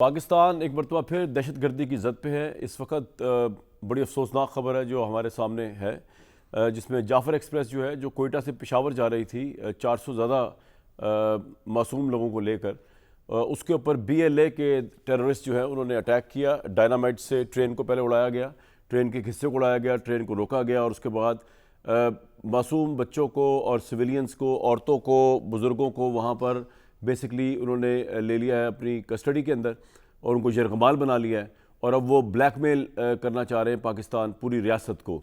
पाकिस्तान एक मरतबा फिर दहशतगर्दी की जद पे है। इस वक्त बड़ी अफसोसनाक खबर है जो हमारे सामने है, जिसमें जाफ़र एक्सप्रेस जो है जो कोयटा से पेशावर जा रही थी 400 ज़्यादा मासूम लोगों को लेकर, उसके ऊपर BLA के टेररिस्ट जो है उन्होंने अटैक किया। डायनामाइट से ट्रेन को पहले उड़ाया गया, ट्रेन के हिस्से को उड़ाया गया, ट्रेन को रोका गया और उसके बाद मासूम बच्चों को और सिविलियंस को, औरतों को, बुज़ुर्गों को वहाँ पर बेसिकली उन्होंने ले लिया है अपनी कस्टडी के अंदर और उनको यरगमाल बना लिया है। और अब वो ब्लैकमेल करना चाह रहे हैं पाकिस्तान पूरी रियासत को।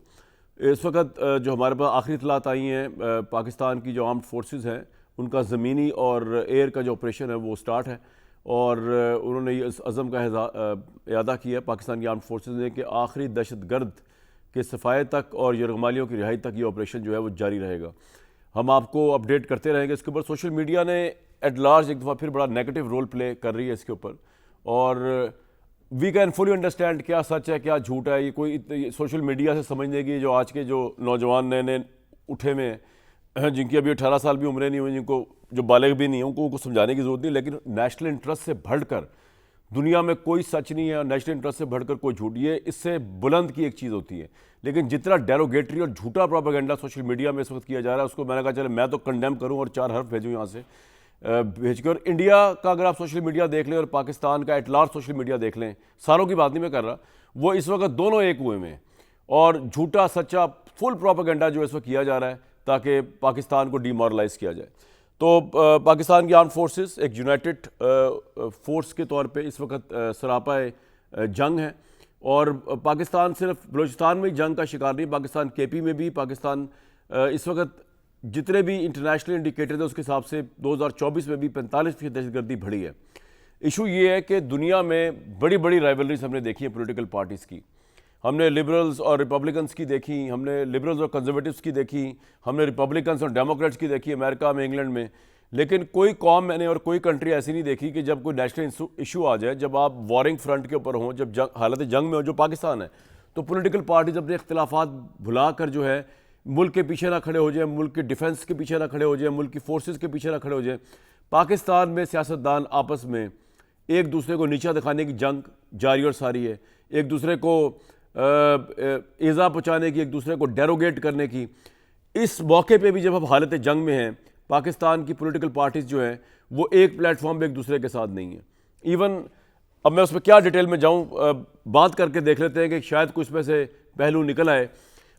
इस वक्त जो हमारे पास आखिरी इतलात आई हैं, पाकिस्तान की जो आर्म्ड फोर्सेस हैं उनका ज़मीनी और एयर का जो ऑपरेशन है वो स्टार्ट है और उन्होंने इस अज़म का इरादा किया पाकिस्तान की आर्म्ड फोर्सेस ने कि आखिरी दहशतगर्द के सफाए तक और यरगमालियों की रिहाई तक ये ऑपरेशन जो है वो जारी रहेगा। हम आपको अपडेट करते रहेंगे इसके ऊपर। सोशल मीडिया ने एट लार्ज एक दफ़ा फिर बड़ा नेगेटिव रोल प्ले कर रही है इसके ऊपर और वी कैन फुली अंडरस्टैंड क्या सच है क्या झूठ है। ये कोई सोशल मीडिया से समझने की, जो आज के जो नौजवान नए नए उठे में हैं जिनकी अभी 18 साल भी उम्रें नहीं हुई, जिनको जो बालिग भी नहीं है, उनको समझाने की ज़रूरत नहीं। लेकिन नेशनल इंटरेस्ट से बढ़कर दुनिया में कोई सच नहीं है और नेशनल इंटरेस्ट से बढ़कर कोई झूठ, ये इससे बुलंद की एक चीज़ होती है। लेकिन जितना डेरोगेटरी और झूठा प्रोपेगेंडा सोशल मीडिया में इस वक्त किया जा रहा है उसको मैंने कहा चले मैं तो कंडेम करूं और 4 हर्फ भेजूं यहाँ से भेजकर। इंडिया का अगर आप सोशल मीडिया देख लें और पाकिस्तान का एट लार्ज सोशल मीडिया देख लें, सारों की बात नहीं मैं कर रहा, वो इस वक्त दोनों एक हुए में और झूठा सच्चा फुल प्रोपेगेंडा जो इस वक्त किया जा रहा है ताकि पाकिस्तान को डीमोरलाइज किया जाए। तो पाकिस्तान की आर्म फोर्सेस एक यूनाइटेड फोर्स के तौर पे इस वक्त सरापाए जंग है और पाकिस्तान सिर्फ बलूचिस्तान में जंग का शिकार नहीं, पाकिस्तान KP में भी, पाकिस्तान इस वक्त जितने भी इंटरनेशनल इंडिकेटर है उसके हिसाब से 2024 में भी 45% दहशतगर्दी बढ़ी है। इशू ये है कि दुनिया में बड़ी बड़ी राइवलरीज हमने देखी है पॉलिटिकल पार्टीज़ की। हमने लिबरल्स और रिपब्लिकन्स की देखी, हमने लिबरल्स और कंजर्वेटिव्स की देखी, हमने रिपब्लिकन्स और डेमोक्रेट्स की देखी अमेरिका में, इंग्लैंड में। लेकिन कोई कौम मैंने और कोई कंट्री ऐसी नहीं देखी कि जब कोई नेशनल इशू आ जाए, जब आप वॉरिंग फ्रंट के ऊपर हों, जब हालत जंग में हो जो पाकिस्तान है, तो पॉलिटिकल पार्टीज अपने इख्तिलाफात भुला कर जो है मुल्क के पीछे ना खड़े हो जाए, मुल्क के डिफेंस के पीछे ना खड़े हो जाए, मुल्क की फोर्सेस के पीछे ना खड़े हो जाए। पाकिस्तान में सियासतदान आपस में एक दूसरे को नीचा दिखाने की जंग जारी और सारी है, एक दूसरे को ईज़ा पहुँचाने की, एक दूसरे को डेरोगेट करने की। इस मौके पे भी जब हम हालत जंग में हैं, पाकिस्तान की पॉलिटिकल पार्टीज़ जो हैं वो एक प्लेटफॉर्म पे एक दूसरे के साथ नहीं है। इवन अब मैं उसमें क्या डिटेल में जाऊँ, बात करके देख लेते हैं कि शायद कुछ में से पहलू निकल आए।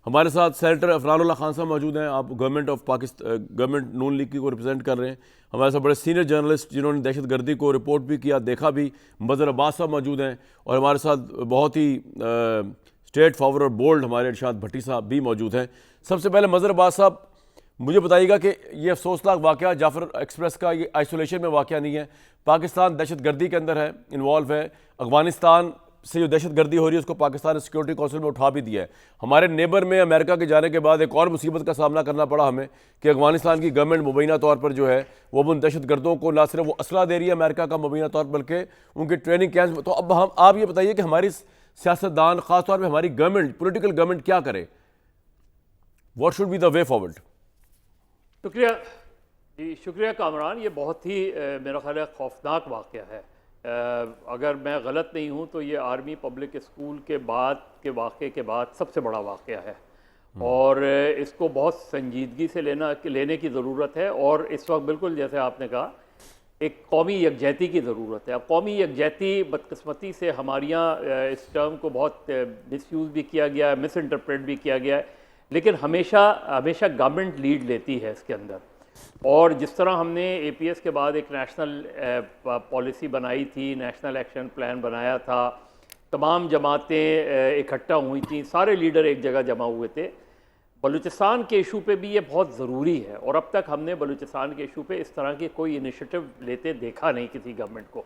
हमारे साथ सेनेटर अफरान खान साहब मौजूद हैं, आप government of Pakistan, government Noon league की को रिप्रेजेंट कर रहे हैं। हमारे साथ बड़े सीनियर जर्नलिस्ट जिन्होंने दहशतगर्दी को रिपोर्ट भी किया, देखा भी, मज़हर अब्बास साहब मौजूद हैं और हमारे साथ बहुत ही स्ट्रेट फॉरवर्ड और बोल्ड हमारे इरशाद भट्टी साहब भी मौजूद हैं। सबसे पहले मज़हर अब्बास साहब मुझे बताइएगा कि ये अफसोसनाक वाक़या जाफ़र एक्सप्रेस का ये आइसोलेशन में वाक़या नहीं है, पाकिस्तान दहशतगर्दी के अंदर है, इन्वॉल्व है। अफगानिस्तान से जो दहशतगर्दी हो रही है उसको पाकिस्तान ने सिक्योरिटी काउंसिल में उठा भी दिया है। हमारे नेबर में अमेरिका के जाने के बाद एक और मुसीबत का सामना करना पड़ा हमें कि अफगानिस्तान की गवर्नमेंट मुबैना तौर पर जो है वो उन दहशतगर्दों को ना सिर्फ वो असला दे रही है अमेरिका का मुबैना तौर पर, बल्कि उनके ट्रेनिंग कैंप। तो अब हम आप ये बताइए कि हमारी सियासतदान, ख़ासतौर पर हमारी गवर्नमेंट, पोलिटिकल गवर्नमेंट क्या करे, what should be the way forward? शुक्रिया जी, शुक्रिया कामरान। ये बहुत ही मेरा ख्याल है खौफनाक वाक़या है। अगर मैं गलत नहीं हूँ तो ये आर्मी पब्लिक स्कूल के बाद के वाक़े के बाद सबसे बड़ा वाक़या है और इसको बहुत संजीदगी से लेने की ज़रूरत है। और इस वक्त बिल्कुल जैसे आपने कहा एक कौमी यकजहती की ज़रूरत है। अब कौमी यकजहती बदकिस्मती से हमारे यहाँ इस टर्म को बहुत मिसयूज़ भी किया गया है, मिस इंटरप्रेट भी किया गया है, लेकिन हमेशा हमेशा गवर्नमेंट लीड लेती है इसके अंदर। और जिस तरह हमने APS के बाद एक नेशनल पॉलिसी बनाई थी, नेशनल एक्शन प्लान बनाया था, तमाम जमातें इकट्ठा हुई थी, सारे लीडर एक जगह जमा हुए थे। बलूचिस्तान के इशू पे भी ये बहुत ज़रूरी है और अब तक हमने बलूचिस्तान के इशू पे इस तरह के कोई इनिशिएटिव लेते देखा नहीं किसी गवर्नमेंट को।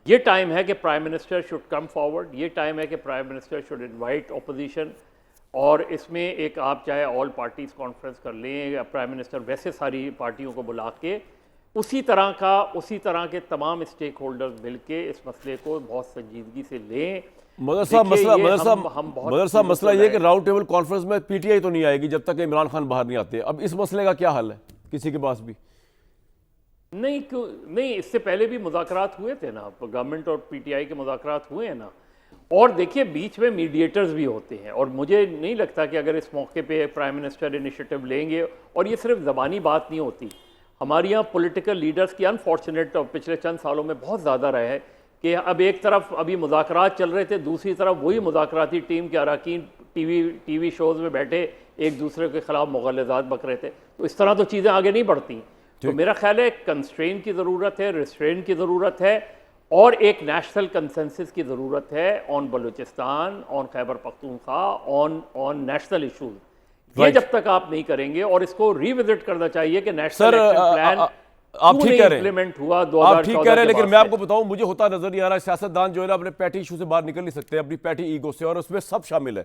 ये टाइम है कि prime minister should come forward, ये टाइम है कि prime minister should invite opposition और इसमें एक आप चाहे ऑल पार्टीज़ कॉन्फ्रेंस कर लें या प्राइम मिनिस्टर वैसे सारी पार्टियों को बुला के उसी तरह के तमाम स्टेक होल्डर्स मिल के इस मसले को बहुत संजीदगी से लें। मदर साहब मसला ये कि राउंड टेबल कॉन्फ्रेंस में PTI तो नहीं आएगी जब तक इमरान खान बाहर नहीं आते। अब इस मसले का क्या हल है किसी के पास भी? नहीं क्यों नहीं, इससे पहले भी मुज़ाकरात हुए थे ना, गवर्नमेंट और पीटीआई के मुज़ाकरात हुए हैं ना। और देखिए बीच में मीडिएटर्स भी होते हैं, और मुझे नहीं लगता कि अगर इस मौके पे प्राइम मिनिस्टर इनिशिएटिव लेंगे, और ये सिर्फ ज़बानी बात नहीं होती, हमारे यहाँ पॉलिटिकल लीडर्स की अनफॉर्चुनेट पिछले चंद सालों में बहुत ज़्यादा रहा है कि अब एक तरफ अभी मुज़ाकरात चल रहे थे, दूसरी तरफ वही मुज़ाकराती टीम के अरकान टीवी शोज़ में बैठे एक दूसरे के खिलाफ मुग़ल्लज़ात बक रहे थे। तो इस तरह तो चीज़ें आगे नहीं बढ़ती। तो मेरा ख्याल है कंस्ट्रेन की ज़रूरत है, रिस्ट्रेन की ज़रूरत है, और एक नेशनल कंसेंसस की ज़रूरत है on Balochistan, on Khyber Pakhtunkhwa, on national issues. ये Right. जब तक आप नहीं करेंगे, और इसको रिविजिट करना चाहिए कि नेशनल सर, एक्शन प्लान आप ठीक कह रहे हैं, इम्प्लीमेंट हुआ आप 2014 ठीक कह रहे हैं, के लेकिन बाद मैं से। आपको बताऊं, मुझे होता नजर नहीं आ रहा है सियासतदान जो है ना अपने पैटी इशू से बाहर निकल नहीं सकते, अपनी पैटी ईगो से, और उसमें सब शामिल है।